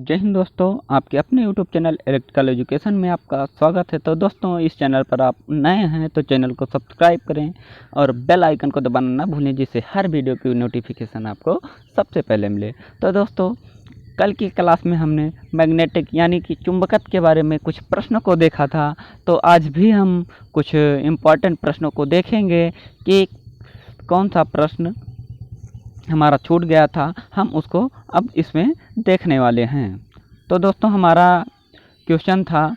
जय हिंद दोस्तों, आपके अपने यूट्यूब चैनल इलेक्ट्रिकल एजुकेशन में आपका स्वागत है। तो दोस्तों, इस चैनल पर आप नए हैं तो चैनल को सब्सक्राइब करें और बेल आइकन को दबाना ना भूलें, जिससे हर वीडियो की नोटिफिकेशन आपको सबसे पहले मिले। तो दोस्तों, कल की क्लास में हमने मैग्नेटिक यानी कि चुंबकत्व के बारे में कुछ प्रश्नों को देखा था। तो आज भी हम कुछ इम्पॉर्टेंट प्रश्नों को देखेंगे कि कौन सा प्रश्न हमारा छूट गया था, हम उसको अब इसमें देखने वाले हैं। तो दोस्तों, हमारा क्वेश्चन था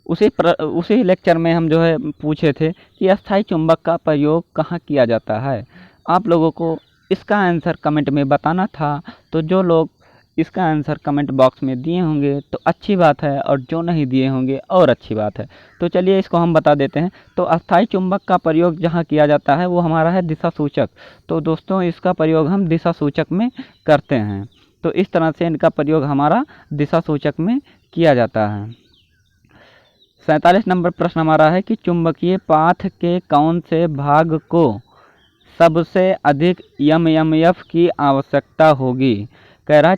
उसी लेक्चर में हम जो है पूछे थे कि अस्थायी चुंबक का प्रयोग कहाँ किया जाता है। आप लोगों को इसका आंसर कमेंट में बताना था। तो जो लोग इसका आंसर कमेंट बॉक्स में दिए होंगे तो अच्छी बात है, और जो नहीं दिए होंगे और अच्छी बात है। तो चलिए इसको हम बता देते हैं। तो अस्थायी चुंबक का प्रयोग जहाँ किया जाता है वो हमारा है दिशा सूचक। तो दोस्तों, इसका प्रयोग हम दिशा सूचक में करते हैं। तो इस तरह से इनका प्रयोग हमारा दिशा सूचक में किया जाता है। 47 नंबर प्रश्न हमारा है कि चुंबकीय पाथ के कौन से भाग को सबसे अधिक एमएमएफ की आवश्यकता होगी। कह रहा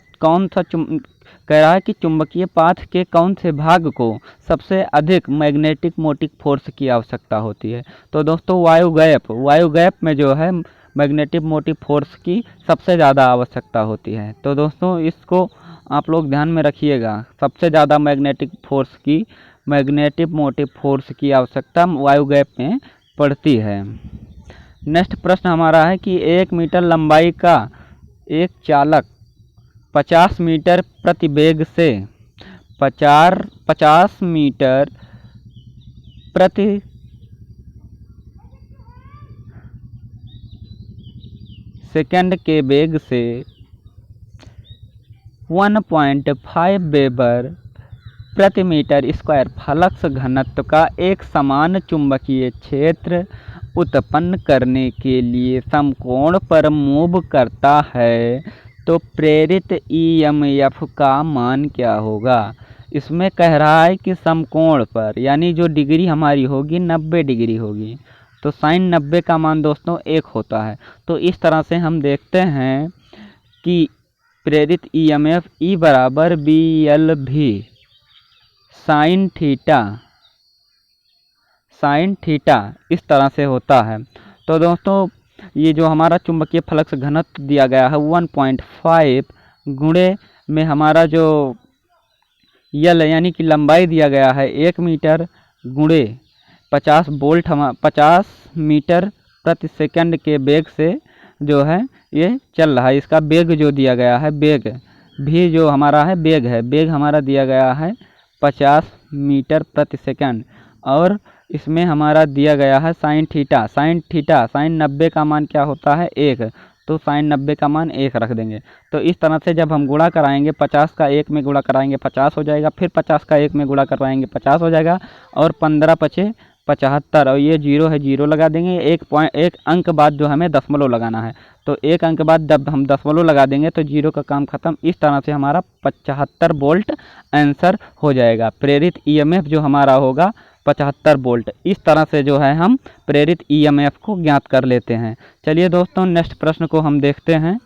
है कि चुंबकीय पाथ के कौन से भाग को सबसे अधिक मैग्नेटिक मोटिव फोर्स की आवश्यकता होती है। तो दोस्तों, वायु गैप में जो है मैग्नेटिक मोटिव फोर्स की सबसे ज़्यादा आवश्यकता होती है। तो दोस्तों, इसको आप लोग ध्यान में रखिएगा। सबसे ज़्यादा मैग्नेटिक मोटिव फोर्स की आवश्यकता वायु गैप में पड़ती है। नेक्स्ट प्रश्न हमारा है कि 1 मीटर लंबाई का एक चालक 50 मीटर प्रति वेग से 50 मीटर प्रति सेकंड के वेग से 1.5 वेबर प्रति मीटर स्क्वायर फ्लक्स घनत्व का एक समान चुंबकीय क्षेत्र उत्पन्न करने के लिए समकोण पर मूव करता है, तो प्रेरित ईएमएफ का मान क्या होगा। इसमें कह रहा है कि समकोण पर, यानी जो डिग्री हमारी होगी 90 डिग्री होगी। तो साइन 90 का मान दोस्तों 1 होता है। तो इस तरह से हम देखते हैं कि प्रेरित ईएमएफ ई बराबर BL साइन थीटा इस तरह से होता है। तो दोस्तों, ये जो हमारा चुंबकीय फ्लक्स घनत्व दिया गया है 1.5 गुणे में हमारा जो यल यानी कि लंबाई दिया गया है 1 मीटर गुणे 50 मीटर प्रति सेकंड के वेग से जो है ये चल रहा है। इसका वेग जो दिया गया है, वेग भी जो हमारा है वेग हमारा दिया गया है 50 मीटर प्रति सेकंड। और इसमें हमारा दिया गया है साइन 90 का मान क्या होता है 1। तो साइन 90 का मान 1 रख देंगे। तो इस तरह से जब हम गुणा कराएंगे 50 का 1 में गुणा कराएंगे 50 हो जाएगा, फिर 50 का 1 में गुणा कराएंगे 50 हो जाएगा, और 15 पचे 75, और ये 0 है 0 लगा देंगे। एक अंक बाद जो हमें दशमलव लगाना है, तो एक अंक बाद जब हम दशमलव लगा देंगे तो 0 का काम खत्म। इस तरह से हमारा 75 वोल्ट आंसर हो जाएगा। प्रेरित ईएमएफ जो हमारा होगा 75 वोल्ट। इस तरह से जो है हम प्रेरित ईएमएफ को ज्ञात कर लेते हैं। चलिए दोस्तों, नेक्स्ट प्रश्न को हम देखते हैं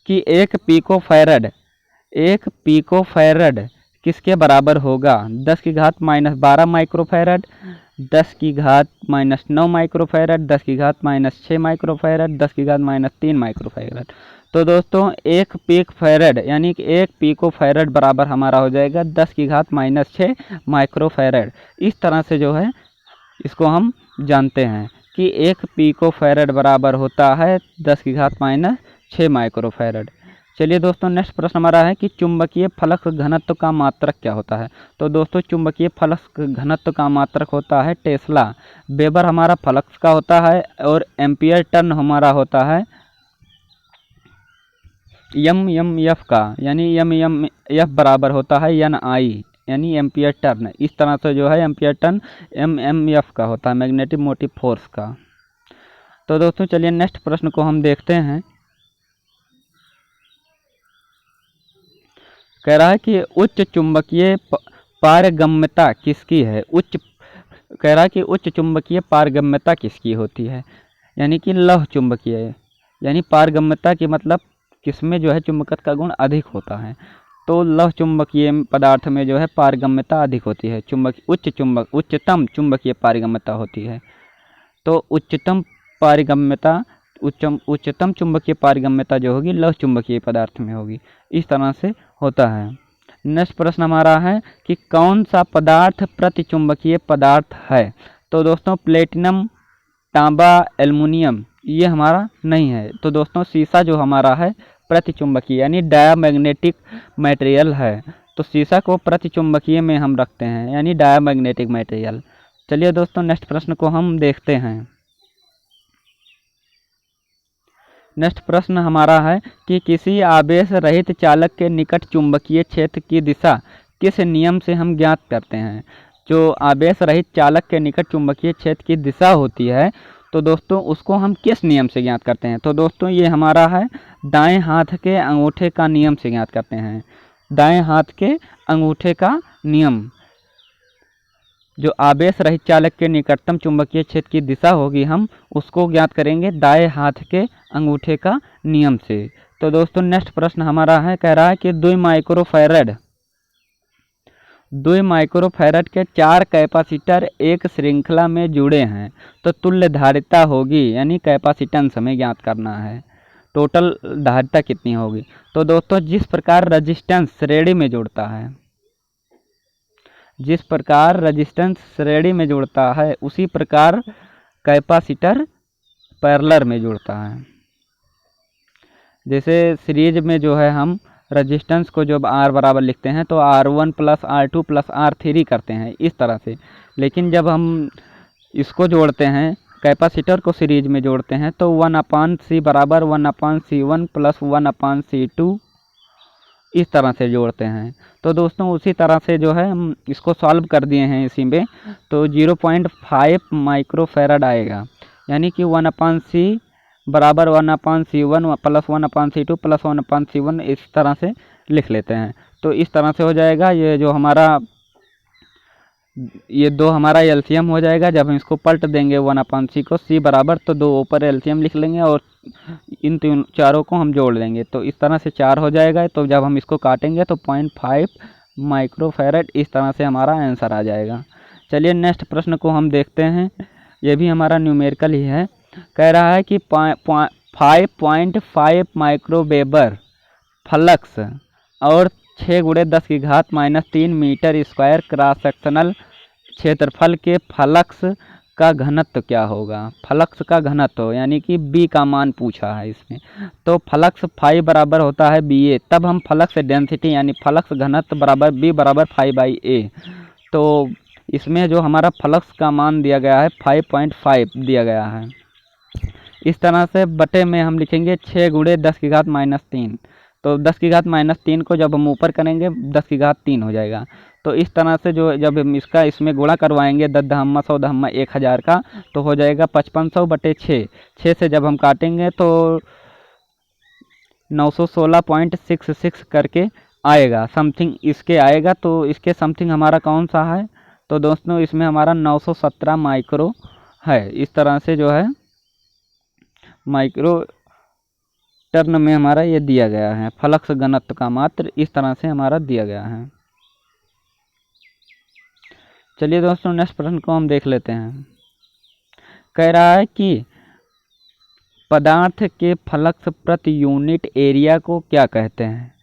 कि एक पिको फैरड किसके बराबर होगा। 10 की घात -12 माइक्रोफैरड, 10 की घात -9 माइक्रोफैरड, 10 की घात -6 माइक्रोफैरड, 10 की घात -3 माइक्रोफैरड। तो दोस्तों, एक पीक फैरड यानी कि एक पिको फैरड बराबर हमारा हो जाएगा 10 की घात -6 माइक्रोफैरड। इस तरह से जो है इसको हम जानते हैं कि एक पिको फैरड बराबर होता है 10 की घात -6 माइक्रोफैरड। चलिए दोस्तों, नेक्स्ट प्रश्न हमारा है कि चुंबकीय फ्लक्स घनत्व का मात्रक क्या होता है। तो दोस्तों, चुंबकीय फ्लक्स घनत्व का मात्रक होता है टेस्ला। वेबर हमारा फ्लक्स का होता है, और एम्पियर टर्न हमारा होता है एमएमएफ का, यानी एमएमएफ बराबर होता है NI यानी एम्पियर टर्न। इस तरह से जो है एम्पियर टर्न एमएमएफ का होता है, मैग्नेटिक मोटिव फोर्स का। तो दोस्तों, चलिए नेक्स्ट प्रश्न को हम देखते हैं। कह रहा है कि उच्च चुंबकीय पारगम्यता किसकी है। कह रहा है कि उच्च चुंबकीय पारगम्यता किसकी होती है, यानी कि लौह चुंबकीय, यानी पारगम्यता की मतलब किसमें जो है चुंबकत्व का गुण अधिक होता है? तो लौह चुंबकीय पदार्थ में जो है पारगम्यता अधिक होती है, उच्चतम चुंबकीय पारगम्यता होती है। तो उच्चतम चुंबकीय पारगम्यता जो होगी लौह चुंबकीय पदार्थ में होगी। इस तरह से होता है। नेक्स्ट प्रश्न हमारा है कि कौन सा पदार्थ प्रतिचुंबकीय पदार्थ है? तो दोस्तों प्लेटिनम, तांबा, एल्युमिनियम ये हमारा नहीं है। तो दोस्तों सीसा जो हमारा है प्रतिचुंबकीय यानी डायामैग्नेटिक मटेरियल है। तो सीसा को प्रतिचुंबकीय में हम रखते हैं यानी डायामैग्नेटिक मटेरियल। चलिए दोस्तों नेक्स्ट प्रश्न को हम देखते हैं। नेक्स्ट प्रश्न हमारा है कि किसी आवेश रहित चालक के निकट चुंबकीय क्षेत्र की दिशा किस नियम से हम ज्ञात करते हैं? जो आवेश रहित चालक के निकट चुंबकीय क्षेत्र की दिशा होती है तो दोस्तों उसको हम किस नियम से ज्ञात करते हैं? तो दोस्तों ये हमारा है दाएं हाथ के अंगूठे का नियम से ज्ञात करते हैं। दाएं हाथ के अंगूठे का नियम, जो आवेश रहित चालक के निकटतम चुंबकीय क्षेत्र की दिशा होगी हम उसको ज्ञात करेंगे दाएं हाथ के अंगूठे का नियम से। तो दोस्तों नेक्स्ट प्रश्न हमारा है, कह रहा है कि 2 माइक्रोफैरड के 4 कैपेसिटर एक श्रृंखला में जुड़े हैं तो तुल्य धारिता होगी यानी कैपेसिटेंस हमें ज्ञात करना है। टोटल धारिता कितनी होगी? तो दोस्तों जिस प्रकार रेजिस्टेंस श्रेणी में जुड़ता है, जिस प्रकार रेजिस्टेंस श्रेणी में जुड़ता है उसी प्रकार कैपेसिटर पैरेलल में जुड़ता है। जैसे सीरीज में जो है हम रेजिस्टेंस को जब R बराबर लिखते हैं तो R1 + R2 + R3 करते हैं इस तरह से। लेकिन जब हम इसको जोड़ते हैं कैपेसिटर को सीरीज में जोड़ते हैं तो 1/C बराबर 1/C1 + 1/C2 इस तरह से जोड़ते हैं। तो दोस्तों उसी तरह से जो है हम इसको सॉल्व कर दिए हैं इसी में, तो 0.5 माइक्रोफैरड आएगा यानी कि 1/C बराबर 1/C1 + 1/C2 + 1/C1 इस तरह से लिख लेते हैं। तो इस तरह से हो जाएगा। ये दो हमारा एलसीएम हो जाएगा। जब हम इसको पलट देंगे 1/C को C बराबर तो 2 ऊपर एलसीएम लिख लेंगे और इन चारों को हम जोड़ देंगे तो इस तरह से 4 हो जाएगा। तो जब हम इसको काटेंगे तो 0.5 माइक्रोफैरड इस तरह से हमारा आंसर आ जाएगा। चलिए नेक्स्ट प्रश्न को हम देखते हैं। ये भी हमारा न्यूमेरिकल ही है। कह रहा है कि 5.5 माइक्रोवेबर फ्लक्स और 6×10⁻³ मीटर स्क्वायर क्रॉस सेक्शनल क्षेत्रफल के फ्लक्स का घनत्व क्या होगा? फ्लक्स का घनत्व यानी कि B का मान पूछा है इसमें। तो फ्लक्स फाई बराबर होता है BA, तब हम फ्लक्स डेंसिटी यानी फ्लक्स घनत्व बराबर B बराबर φ/A। तो इसमें जो हमारा फ्लक्स का मान दिया गया है 5.5 दिया गया है। इस तरह से बटे में हम लिखेंगे 6×10⁻³ तो 10⁻³ को जब हम ऊपर करेंगे 10⁻³ हो जाएगा। तो इस तरह से जो जब हम इसमें गुणा करवाएंगे 10⁻100⁻1000 का तो हो जाएगा 5500/6। 6 से जब हम काटेंगे तो 916.66 करके आएगा, समथिंग इसके आएगा। तो इसके समथिंग हमारा कौन सा है? तो दोस्तों इसमें हमारा 917 माइक्रो है। इस तरह से जो है माइक्रो टर्न में हमारा ये दिया गया है। फ्लक्स घनत्व का मात्र इस तरह से हमारा दिया गया है। चलिए दोस्तों नेक्स्ट प्रश्न को हम देख लेते हैं। कह रहा है कि पदार्थ के फ्लक्स प्रति यूनिट एरिया को क्या कहते हैं?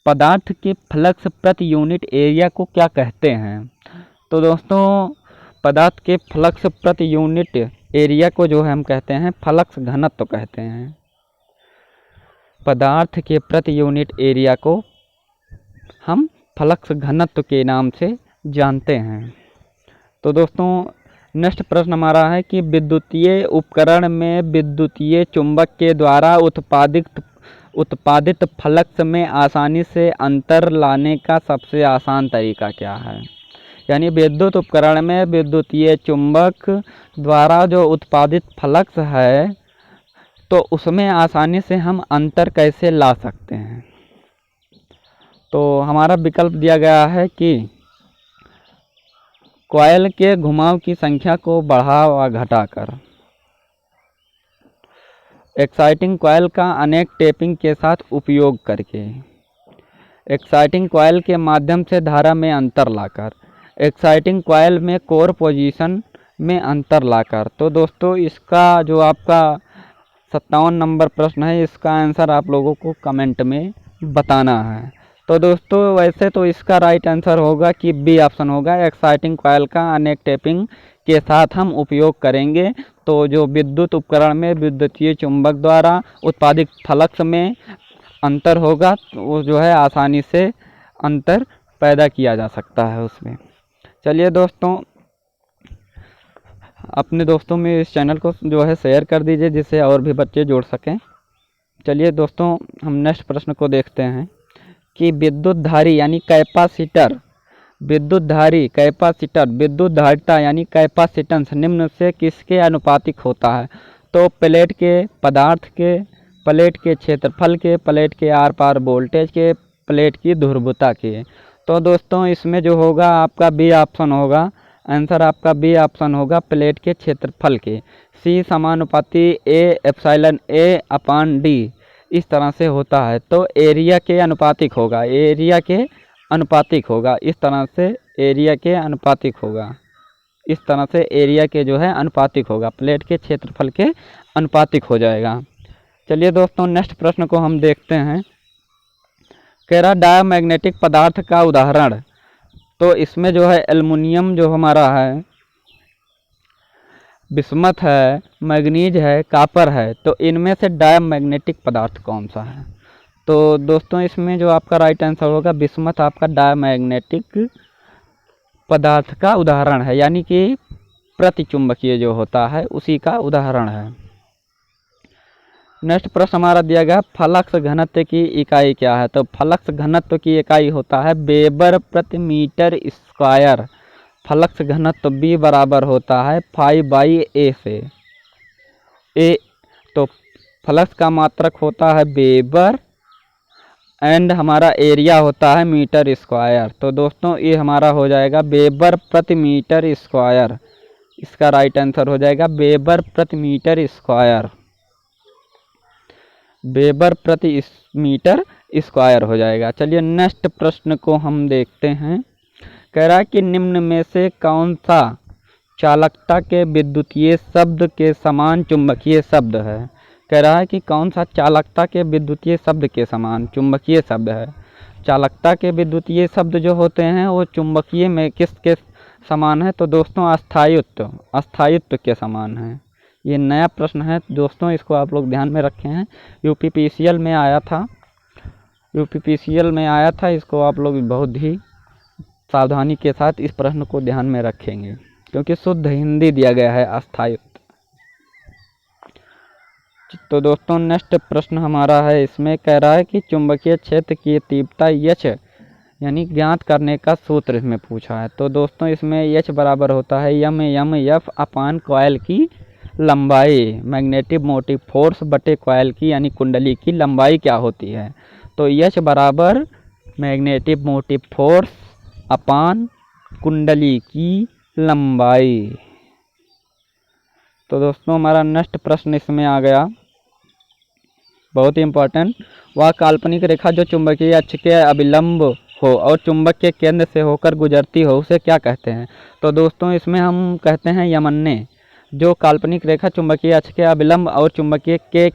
पदार्थ के फ्लक्स प्रति यूनिट एरिया को क्या कहते हैं? तो दोस्तों पदार्थ के फ्लक्स प्रति यूनिट एरिया को जो है हम कहते हैं फ्लक्स घनत्व कहते हैं। पदार्थ के प्रति यूनिट एरिया को हम फ्लक्स घनत्व के नाम से जानते हैं। तो दोस्तों नेक्स्ट प्रश्न हमारा है कि विद्युतीय उपकरण में विद्युतीय चुंबक के द्वारा उत्पादित फ्लक्स में आसानी से अंतर लाने का सबसे आसान तरीका क्या है? यानी विद्युत उपकरण में विद्युतीय चुंबक द्वारा जो उत्पादित फ्लक्स है तो उसमें आसानी से हम अंतर कैसे ला सकते हैं? तो हमारा विकल्प दिया गया है कि कॉइल के घुमाव की संख्या को बढ़ा व घटाकर। एक्साइटिंग कॉइल का अनेक टेपिंग के साथ उपयोग करके, एक्साइटिंग कॉइल के माध्यम से धारा में अंतर लाकर, एक्साइटिंग कॉइल में कोर पोजीशन में अंतर लाकर। तो दोस्तों इसका जो आपका 57 नंबर प्रश्न है, इसका आंसर आप लोगों को कमेंट में बताना है। तो दोस्तों वैसे तो इसका राइट आंसर होगा कि बी ऑप्शन होगा, एक्साइटिंग कॉइल का अनेक टेपिंग के साथ हम उपयोग करेंगे। तो जो विद्युत उपकरण में विद्युतीय चुंबक द्वारा उत्पादित फ्लक्स में अंतर होगा, तो वो जो है आसानी से अंतर पैदा किया जा सकता है उसमें। चलिए दोस्तों, अपने दोस्तों में इस चैनल को जो है शेयर कर दीजिए, जिससे और भी बच्चे जुड़ सकें। चलिए दोस्तों, हम नेक्स्ट प्रश्न को देखते हैं कि विद्युत धारी यानी कैपेसिटर, विद्युत धारी कैपेसिटर, विद्युत धारिता यानी कैपेसिटेंस निम्न से किसके अनुपातिक होता है? तो प्लेट के पदार्थ के, प्लेट के क्षेत्रफल के, प्लेट के आर पार वोल्टेज के, प्लेट की ध्रुवता के। तो दोस्तों इसमें जो होगा आपका बी ऑप्शन होगा, आंसर आपका बी ऑप्शन होगा प्लेट के क्षेत्रफल के। सी समानुपाती A epsilon A upon D इस तरह से होता है। तो एरिया के अनुपातिक होगा, एरिया के अनुपातिक होगा, इस तरह से एरिया के अनुपातिक होगा, इस तरह से एरिया के जो है अनुपातिक होगा, प्लेट के क्षेत्रफल के अनुपातिक हो जाएगा। चलिए दोस्तों, नेक्स्ट प्रश्न को हम देखते हैं। कह रहा डायमैग्नेटिक पदार्थ का उदाहरण। तो इसमें जो है एल्युमिनियम जो हमारा है, बिस्मथ है, मैग्नीज है, कॉपर है। तो इनमें से डायमैग्नेटिक पदार्थ कौन सा है? तो दोस्तों इसमें जो आपका राइट आंसर होगा, बिस्मथ आपका डायमैग्नेटिक पदार्थ का उदाहरण है, यानी कि प्रतिचुंबकीय जो होता है उसी का उदाहरण है। नेक्स्ट प्रश्न हमारा दिया गया, फ्लक्स घनत्व की इकाई क्या है? तो फ्लक्स घनत्व की इकाई होता है वेबर प्रति मीटर स्क्वायर। फ्लक्स घनत्व बी बराबर होता है 5/a से। ए तो फ्लक्स का मात्रक होता है वेबर एंड हमारा एरिया होता है मीटर स्क्वायर। तो दोस्तों ये हमारा हो जाएगा वेबर प्रति मीटर स्क्वायर, इसका राइट आंसर हो जाएगा वेबर प्रति मीटर स्क्वायर, वेबर प्रति मीटर स्क्वायर हो जाएगा। चलिए नेक्स्ट प्रश्न को हम देखते हैं। कह रहा है कि निम्न में से कौन सा चालकता के विद्युतीय शब्द के समान चुंबकीय शब्द है? कह रहा है कि कौन सा चालकता के विद्युतीय शब्द के समान चुंबकीय शब्द है। चालकता के विद्युतीय शब्द जो होते हैं वो चुंबकीय में किसके समान है? तो दोस्तों अस्थायित्व, अस्थायित्व के समान है। ये नया प्रश्न है दोस्तों, इसको आप लोग ध्यान में रखें हैं। यूपीपीसीएल में आया था, यूपीपीसीएल में आया था। इसको आप लोग बहुत ही सावधानी के साथ इस प्रश्न को ध्यान में रखेंगे, क्योंकि शुद्ध हिंदी दिया गया है अस्थायित्व। तो दोस्तों नेक्स्ट प्रश्न हमारा है, इसमें कह रहा है कि चुंबकीय क्षेत्र की तीव्रता एच यानी ज्ञात करने का सूत्र इसमें पूछा है। तो दोस्तों इसमें एच बराबर होता है एम एफ अपान कॉइल की लंबाई, मैग्नेटिक मोटिव फोर्स बटे कॉइल की यानी कुंडली की लंबाई क्या होती है? तो एच बराबर मैग्नेटिक मोटिव फोर्स अपान कुंडली की लंबाई। तो दोस्तों हमारा नेक्स्ट प्रश्न इसमें आ गया, बहुत ही इम्पोर्टेंट। वह काल्पनिक रेखा जो चुंबकीय अक्ष के अभिलंब हो और चुंबक के केंद्र से होकर गुजरती हो उसे क्या कहते हैं? तो दोस्तों इसमें हम कहते हैं यमन्ने। जो काल्पनिक रेखा चुंबकीय अक्ष के अभिलंब और चुंबकीय के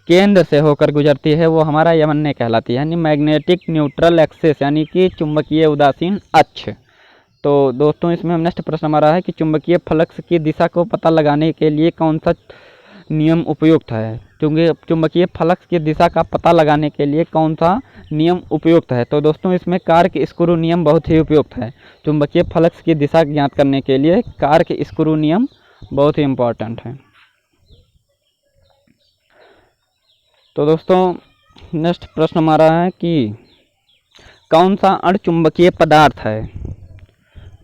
केंद्र से होकर गुजरती है वो हमारा यमन्ने कहलाती है, यानी मैग्नेटिक न्यूट्रल एक्सिस यानी कि चुंबकीय उदासीन अक्ष। तो दोस्तों इसमें हम नेक्स्ट प्रश्न हमारा है कि चुंबकीय फ्लक्स की दिशा को पता लगाने के लिए कौन सा नियम उपयुक्त है? क्योंकि चुंबकीय फ्लक्स की दिशा का पता लगाने के लिए कौन सा नियम उपयुक्त है? तो दोस्तों इसमें कार्क स्क्रू नियम बहुत ही उपयुक्त है। चुंबकीय फ्लक्स की दिशा ज्ञात करने के लिए कार्क स्क्रू नियम बहुत ही इम्पोर्टेंट है। तो दोस्तों नेक्स्ट प्रश्न हमारा है कि कौन सा अणचुंबकीय पदार्थ है?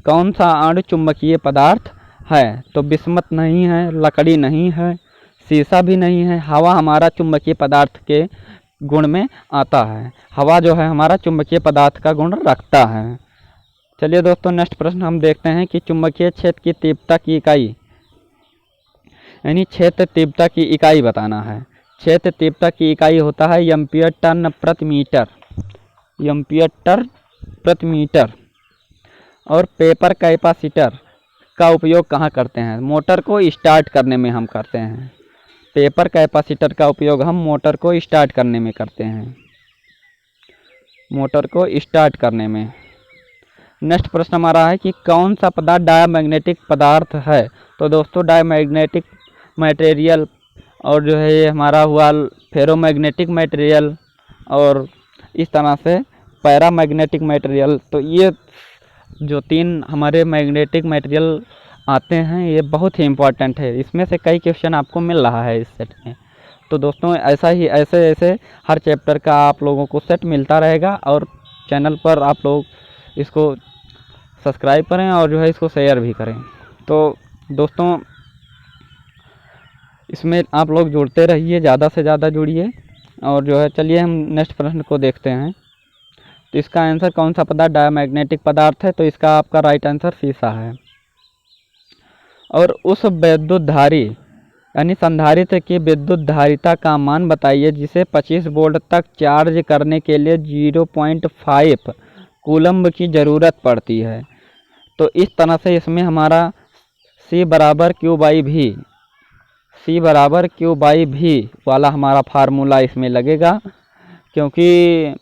कौन सा अणचुंबकीय पदार्थ है? तो बिस्मथ नहीं है, लकड़ी नहीं है, शीशा भी नहीं है। हवा हमारा चुंबकीय पदार्थ के गुण में आता है, हवा जो है हमारा चुंबकीय पदार्थ का गुण रखता है। चलिए दोस्तों नेक्स्ट प्रश्न हम देखते हैं कि चुंबकीय क्षेत्र की तीव्रता की इकाई यानी क्षेत्र तीव्रता की इकाई बताना है। क्षेत्र तीव्रता की इकाई होता है एम्पियर टर्न प्रति मीटर, एम्पियर टर्न प्रति मीटर। और पेपर कैपेसिटर का उपयोग कहाँ करते हैं? मोटर को स्टार्ट करने में हम करते हैं। पेपर कैपेसिटर का उपयोग हम मोटर को स्टार्ट करने में करते हैं, मोटर को स्टार्ट करने में। नेक्स्ट प्रश्न हमारा है कि कौन सा पदार्थ डायमैग्नेटिक पदार्थ है? तो दोस्तों डायमैग्नेटिक मटेरियल और जो है ये हमारा हुआ फेरोमैग्नेटिक मटेरियल और इस तरह से पैरामैग्नेटिक मटेरियल। तो ये जो तीन हमारे मैग्नेटिक मटेरियल आते हैं ये बहुत ही इम्पोर्टेंट है। इसमें से कई क्वेश्चन आपको मिल रहा है इस सेट में। तो दोस्तों ऐसा ही ऐसे हर चैप्टर का आप लोगों को सेट मिलता रहेगा और चैनल पर आप लोग इसको सब्सक्राइब करें और जो है इसको शेयर भी करें। तो दोस्तों इसमें आप लोग जुड़ते रहिए, ज़्यादा से ज़्यादा जुड़िए। और जो है चलिए हम नेक्स्ट प्रश्न को देखते हैं। तो इसका आंसर कौन सा पदार्थ डायमैग्नेटिक पदार्थ है? तो इसका आपका राइट आंसर शीशा है। और उस विद्युत धारी यानी संधारित्र की विद्युत धारिता का मान बताइए जिसे 25 वोल्ट तक चार्ज करने के लिए 0.5 कूलम्ब की ज़रूरत पड़ती है। तो इस तरह से इसमें हमारा C बराबर Q/V, C बराबर Q/V वाला हमारा फार्मूला इसमें लगेगा, क्योंकि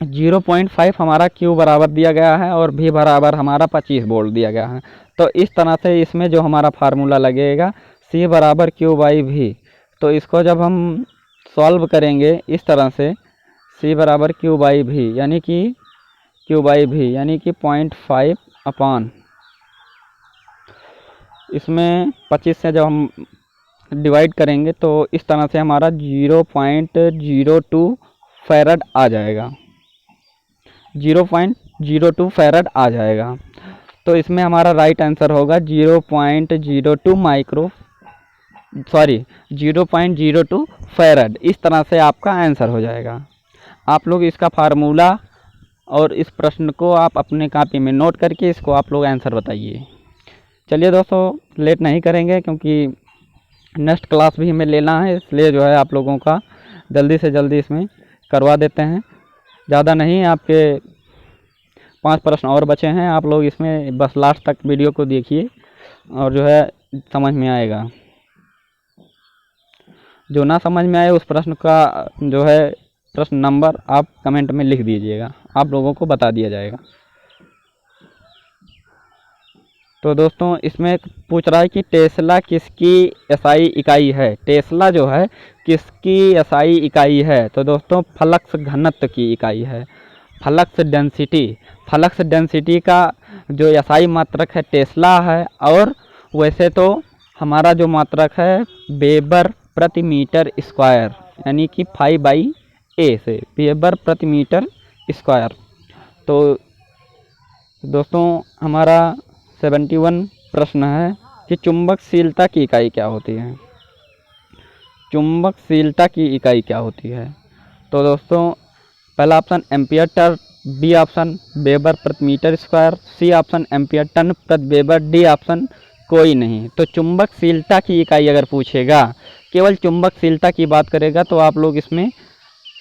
0.5 हमारा Q बराबर दिया गया है और V बराबर हमारा 25 वोल्ट दिया गया है। तो इस तरह से इसमें जो हमारा फार्मूला लगेगा C बराबर Q/V। तो इसको जब हम सॉल्व करेंगे इस तरह से C बराबर Q/V यानी कि 0.5 अपॉन इसमें 25 से जब हम डिवाइड करेंगे तो इस तरह से हमारा 0.02 फैरड आ जाएगा, 0.02 फैरड आ जाएगा। तो इसमें हमारा राइट आंसर होगा 0.02 फैरड। इस तरह से आपका आंसर हो जाएगा। आप लोग इसका फार्मूला और इस प्रश्न को आप अपने कॉपी में नोट करके इसको आप लोग आंसर बताइए। चलिए दोस्तों लेट नहीं करेंगे क्योंकि नेक्स्ट क्लास भी हमें लेना है, इसलिए जो है आप लोगों का जल्दी से जल्दी इसमें करवा देते हैं। ज़्यादा नहीं, आपके 5 प्रश्न और बचे हैं। आप लोग इसमें बस लास्ट तक वीडियो को देखिए और जो है समझ में आएगा। जो ना समझ में आए उस प्रश्न का जो है प्रश्न नंबर आप कमेंट में लिख दीजिएगा, आप लोगों को बता दिया जाएगा। तो दोस्तों इसमें पूछ रहा है कि टेस्ला किसकी एसआई इकाई है? टेस्ला जो है किसकी एसआई इकाई है? तो दोस्तों फ्लक्स घनत्व की इकाई है, फ्लक्स डेंसिटी। फ्लक्स डेंसिटी का जो एसआई मात्रक है टेस्ला है। और वैसे तो हमारा जो मात्रक है वेबर प्रति मीटर स्क्वायर यानी कि 5/A से वेबर प्रति मीटर स्क्वायर। तो दोस्तों हमारा 71 प्रश्न है कि चुंबकशीलता की इकाई क्या होती है? चुंबकशीलता की इकाई क्या होती है? तो दोस्तों पहला option ampere turn, B option weber प्रति metre square, C option ampere turn प्रति वेबर, डी ऑप्शन कोई नहीं। तो चुंबकशीलता की इकाई अगर पूछेगा, केवल चुंबकशीलता की बात करेगा तो आप लोग इसमें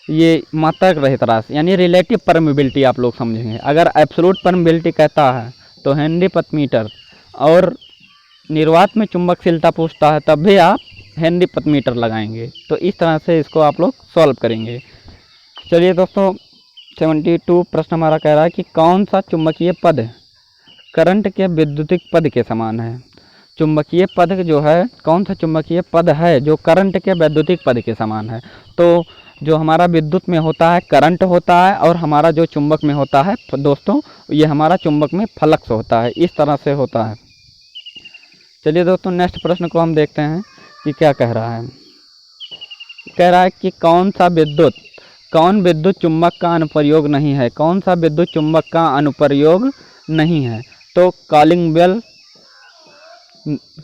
ये मात्रक रहित राशि यानी रिलेटिव परमिबिलिटी आप लोग समझेंगे। अगर एब्सोल्यूट परमिबिलिटी कहता है तो हेनरी प्रति मीटर, और निर्वात में चुंबकशीलता पूछता है तब भी आप हेनरी प्रति मीटर लगाएंगे। तो इस तरह से इसको आप लोग सॉल्व करेंगे। चलिए दोस्तों 72 प्रश्न हमारा कह रहा है कि कौन सा चुंबकीय पद करंट के विद्युतिक पद के समान है? चुंबकीय पद जो है, कौन सा चुंबकीय पद है जो करंट के वैद्युतिक पद के समान है? तो जो हमारा विद्युत में होता है करंट होता है, और हमारा जो चुंबक में होता है दोस्तों ये हमारा चुंबक में फ्लक्स होता है। इस तरह से होता है। चलिए दोस्तों नेक्स्ट प्रश्न को हम देखते हैं कि क्या कह रहा है। कह रहा है कि कौन विद्युत चुंबक का अनुप्रयोग नहीं है? कौन सा विद्युत चुंबक का अनुप्रयोग नहीं है? तो कॉलिंग बेल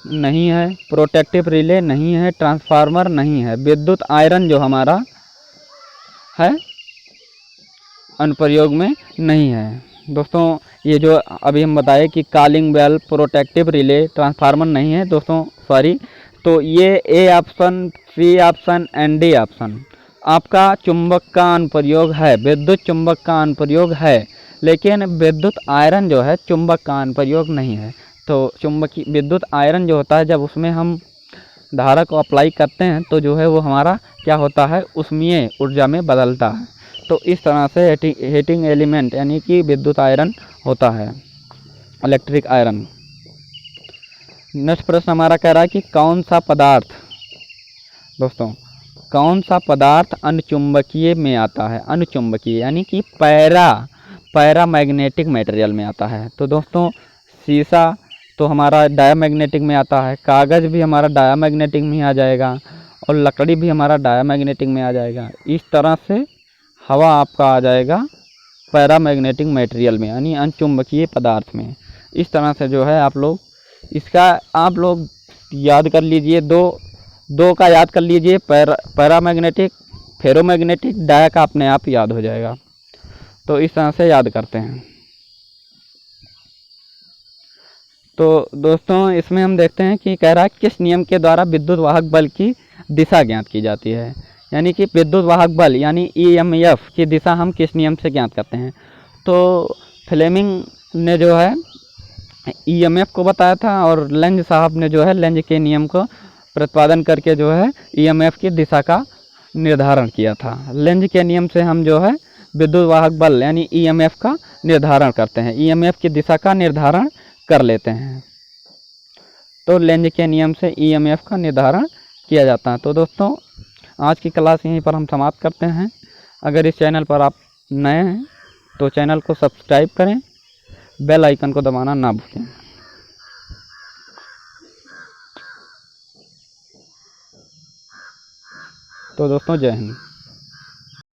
नहीं है, प्रोटेक्टिव रिले नहीं है, ट्रांसफार्मर नहीं है, विद्युत आयरन जो हमारा है अनुप्रयोग में नहीं है। दोस्तों ये जो अभी हम बताए कि calling bell, protective relay, transformer नहीं है दोस्तों, सॉरी तो ये A option, C option and D option आपका चुंबक का अनुप्रयोग है, विद्युत चुंबक का अनुप्रयोग है, लेकिन विद्युत आयरन जो है चुंबक का अनुप्रयोग नहीं है। तो चुंबकीय विद्युत आयरन जो होता है, जब उसमें हम धारा को अप्लाई करते हैं तो जो है वो हमारा क्या होता है, ऊष्मीय ऊर्जा में बदलता है। तो इस तरह से हीटिंग एलिमेंट यानी कि विद्युत आयरन होता है, इलेक्ट्रिक आयरन। नेक्स्ट प्रश्न हमारा कह रहा है कि कौन सा पदार्थ, दोस्तों कौन सा पदार्थ अनुचुंबकीय में आता है, अनुचुंबकीय यानी कि पैरामैग्नेटिक मटेरियल में आता है। तो दोस्तों शीशा तो हमारा डायामैग्नेटिक में आता है, कागज़ भी हमारा डायामैग्नेटिक में आ जाएगा, और लकड़ी भी हमारा डायामैग्नेटिक में आ जाएगा। इस तरह से हवा आपका आ जाएगा पैरामैग्नेटिक मटेरियल में यानी अनुचुंबकीय पदार्थ में। इस तरह से जो है आप लोग इसका आप लोग याद कर लीजिए, दो का याद कर लीजिए, पैरामैग्नेटिक, फेरोमैग्नेटिक, डाया का अपने आप याद हो जाएगा। तो इस तरह से याद करते हैं। तो दोस्तों इसमें हम देखते हैं कि कह रहा है किस नियम के द्वारा विद्युत वाहक बल की दिशा ज्ञात की जाती है, यानी कि विद्युत वाहक बल यानी ईएमएफ की दिशा हम किस नियम से ज्ञात करते हैं। तो फ्लेमिंग ने जो है ईएमएफ को बताया था, और लेंज साहब ने जो है लेंज के नियम को प्रतिपादन करके जो है ईएमएफ की दिशा का निर्धारण किया था। लेंज के नियम से हम जो है विद्युत वाहक बल यानी ईएमएफ का निर्धारण करते हैं, ईएमएफ की दिशा का निर्धारण कर लेते हैं। तो लेंज के नियम से ईएमएफ का निर्धारण किया जाता है। तो दोस्तों आज की क्लास यहीं पर हम समाप्त करते हैं। अगर इस चैनल पर आप नए हैं तो चैनल को सब्सक्राइब करें, बेल आइकन को दबाना ना भूलें। तो दोस्तों जय हिंद।